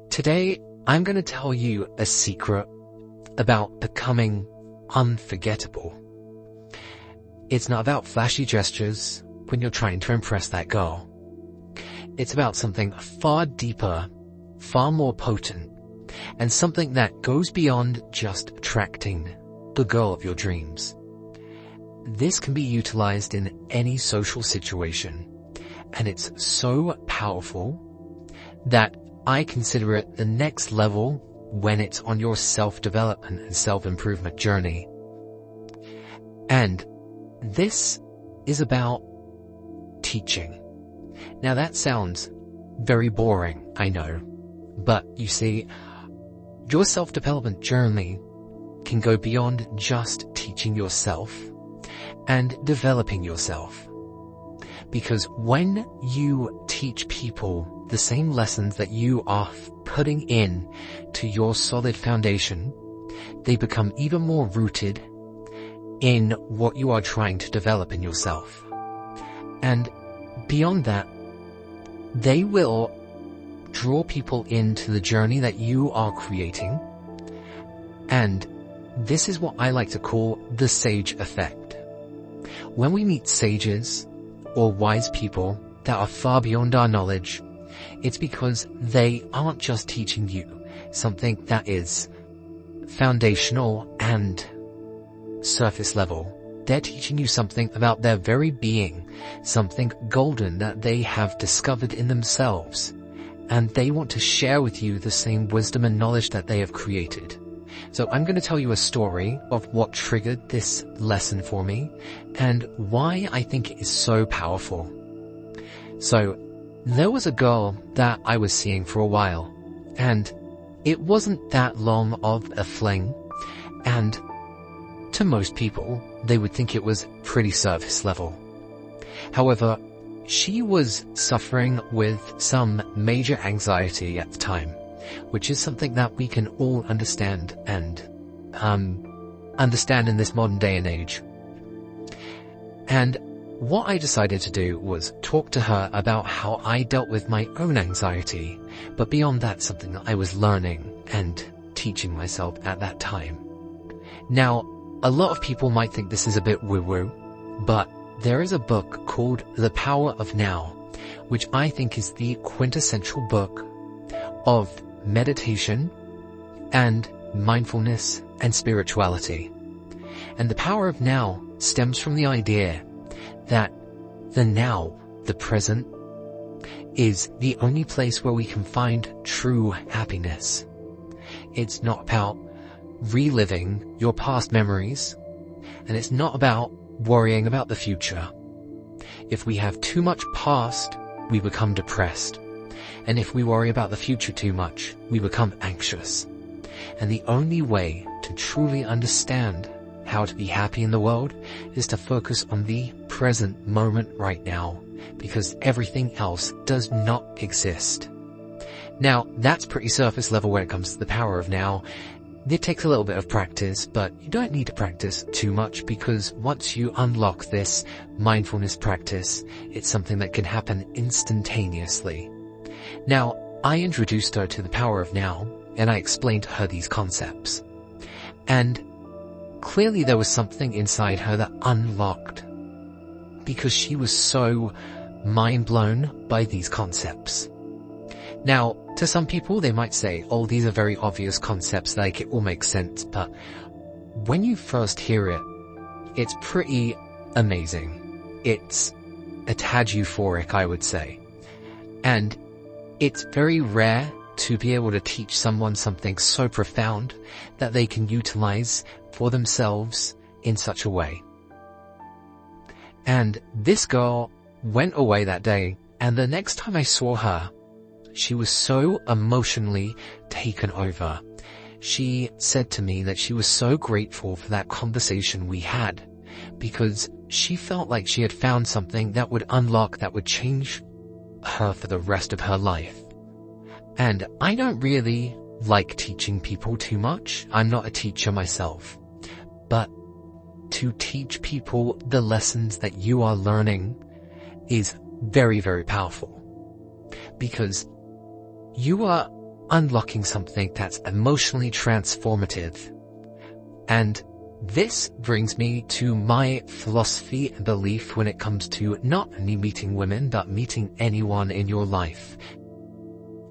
Today, I'm going to tell you a secret about becoming unforgettable. It's not about flashy gestures when you're trying to impress that girl. It's about something far deeper, far more potent, and something that goes beyond just attracting the girl of your dreams. This can be utilized in any social situation, and it's so powerful that I consider it the next level when it's on your self-development and self-improvement journey. And this is about teaching. Now that sounds very boring, I know, but you see, your self-development journey can go beyond just teaching yourself and developing yourself. Because when you teach people the same lessons that you are putting in to your solid foundation, they become even more rooted in what you are trying to develop in yourself. And beyond that, they will draw people into the journey that you are creating. And this is what I like to call the sage effect. When we meet sages or wise people that are far beyond our knowledge, it's because they aren't just teaching you something that is foundational and surface level. They're teaching you something about their very being, something golden that they have discovered in themselves, and they want to share with you the same wisdom and knowledge that they have created. So I'm going to tell you a story of what triggered this lesson for me and why I think it is so powerful. So there was a girl that I was seeing for a while, and it wasn't that long of a fling, and to most people, they would think it was pretty surface level. However, she was suffering with some major anxiety at the time, which is something that we can all understand and understand in this modern day and age. And what I decided to do was talk to her about how I dealt with my own anxiety, but beyond that, something that I was learning and teaching myself at that time. Now, a lot of people might think this is a bit woo-woo, but there is a book called The Power of Now, which I think is the quintessential book of meditation and mindfulness and spirituality. And the power of now stems from the idea that the now, the present, is the only place where we can find true happiness. It's not about reliving your past memories, and it's not about worrying about the future. If we have too much past, we become depressed. And if we worry about the future too much, we become anxious. And the only way to truly understand how to be happy in the world is to focus on the present moment right now, because everything else does not exist. Now, that's pretty surface level when it comes to the power of now. It takes a little bit of practice, but you don't need to practice too much, because once you unlock this mindfulness practice, it's something that can happen instantaneously. Now, I introduced her to the power of now, and I explained to her these concepts. And clearly there was something inside her that unlocked, because she was so mind-blown by these concepts. Now, to some people, they might say, oh, these are very obvious concepts, like it all makes sense, but when you first hear it, it's pretty amazing. It's a tad euphoric, I would say. And it's very rare to be able to teach someone something so profound that they can utilize for themselves in such a way. And this girl went away that day, and the next time I saw her, she was so emotionally taken over. She said to me that she was so grateful for that conversation we had, because she felt like she had found something that would unlock, that would change her for the rest of her life. And I don't really like teaching people too much. I'm not a teacher myself. But to teach people the lessons that you are learning is very, very powerful. Because you are unlocking something that's emotionally transformative. And this brings me to my philosophy and belief when it comes to not only meeting women, but meeting anyone in your life.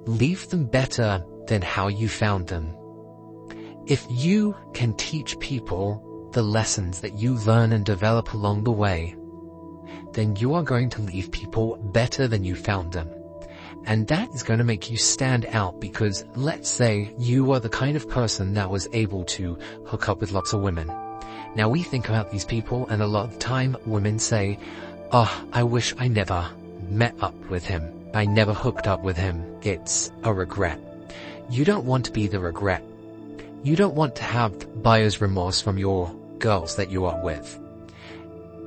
Leave them better than how you found them. If you can teach people the lessons that you learn and develop along the way, then you are going to leave people better than you found them. And that is going to make you stand out, because let's say you are the kind of person that was able to hook up with lots of women. Now we think about these people, and a lot of the time women say, "Oh, I wish I never met up with him. I never hooked up with him. It's a regret." You don't want to be the regret. You don't want to have buyer's remorse from your girls that you are with.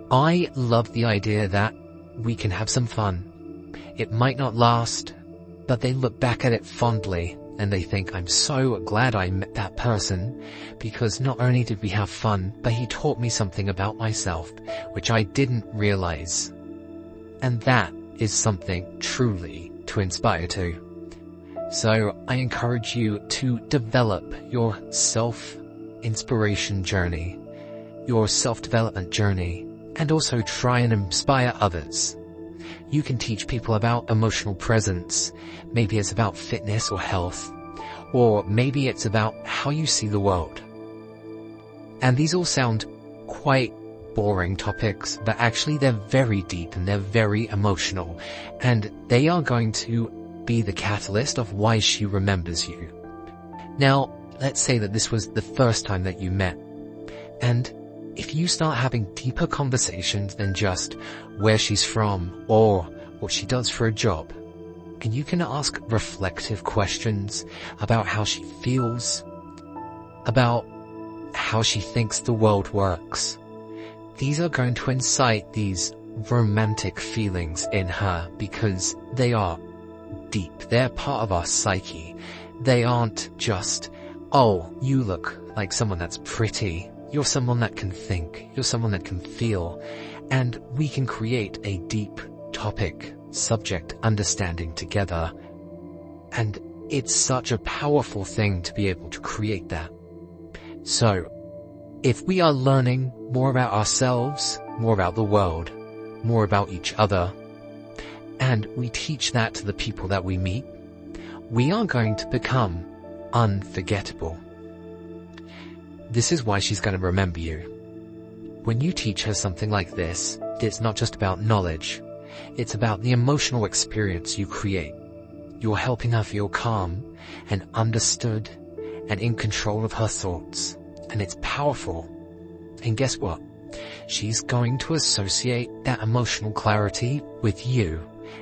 I love the idea that we can have some fun. It might not last, but they look back at it fondly and they think, "I'm so glad I met that person, because not only did we have fun, but he taught me something about myself, which I didn't realize." And that is something truly to inspire to. So I encourage you to develop your self-inspiration journey, your self-development journey, and also try and inspire others. You can teach people about emotional presence. Maybe it's about fitness or health, or maybe it's about how you see the world. And these all sound quite boring topics, but actually they're very deep and they're very emotional, and they are going to be the catalyst of why she remembers you. Now, let's say that this was the first time that you met, and if you start having deeper conversations than just where she's from or what she does for a job, and you can ask reflective questions about how she feels, about how she thinks the world works, these are going to incite these romantic feelings in her, because they are deep. They're part of our psyche. They aren't just, "Oh, you look like someone that's pretty." You're someone that can think. You're someone that can feel. And we can create a deep topic, subject understanding together. And it's such a powerful thing to be able to create that. So, if we are learning more about ourselves, more about the world, more about each other, and we teach that to the people that we meet, we are going to become unforgettable. This is why she's going to remember you. When you teach her something like this, it's not just about knowledge. It's about the emotional experience you create. You're helping her feel calm and understood and in control of her thoughts. And it's powerful. And guess what? She's going to associate that emotional clarity with you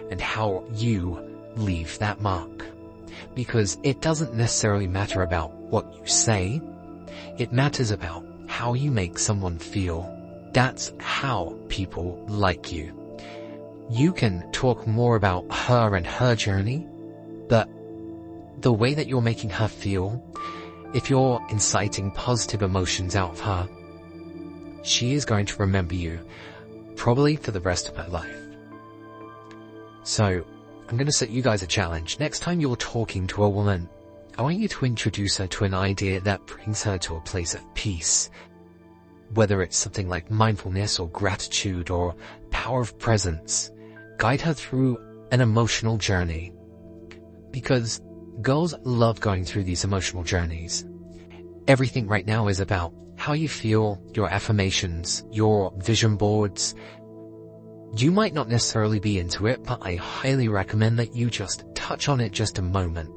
and how you leave that mark. Because it doesn't necessarily matter about what you say. It matters about how you make someone feel. That's how people like you. You can talk more about her and her journey, but the way that you're making her feel, if you're inciting positive emotions out of her, she is going to remember you, probably for the rest of her life. So, I'm going to set you guys a challenge. Next time you're talking to a woman, I want you to introduce her to an idea that brings her to a place of peace. Whether it's something like mindfulness or gratitude or power of presence, guide her through an emotional journey. Because girls love going through these emotional journeys. Everything right now is about how you feel, your affirmations, your vision boards. You might not necessarily be into it, but I highly recommend that you just touch on it just a moment,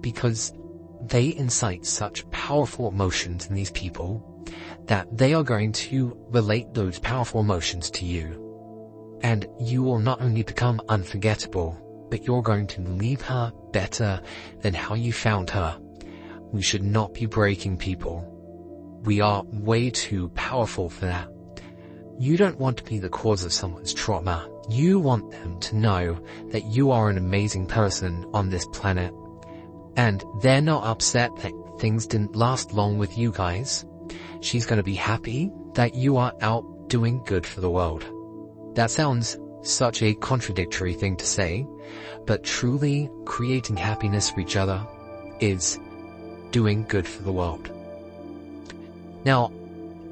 because they incite such powerful emotions in these people that they are going to relate those powerful emotions to you. And you will not only become unforgettable, but you're going to leave her better than how you found her. We should not be breaking people. We are way too powerful for that. You don't want to be the cause of someone's trauma. You want them to know that you are an amazing person on this planet. And they're not upset that things didn't last long with you guys. She's going to be happy that you are out doing good for the world. That sounds such a contradictory thing to say, but truly creating happiness for each other, is doing good for the world. Now,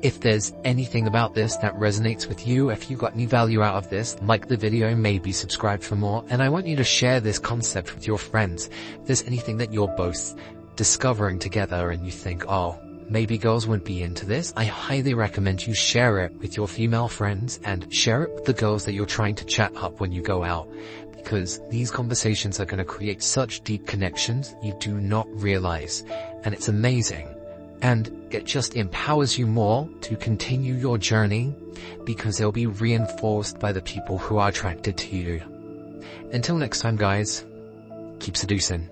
if there's anything about this that resonates with you, if you got any value out of this, like the video, maybe subscribe for more, and I want you to share this concept with your friends. If there's anything that you're both discovering together and you think, oh, maybe girls wouldn't be into this, I highly recommend you share it with your female friends and share it with the girls that you're trying to chat up when you go out, because these conversations are going to create such deep connections you do not realize, and it's amazing. And it just empowers you more to continue your journey because they'll be reinforced by the people who are attracted to you. Until next time, guys, keep seducing.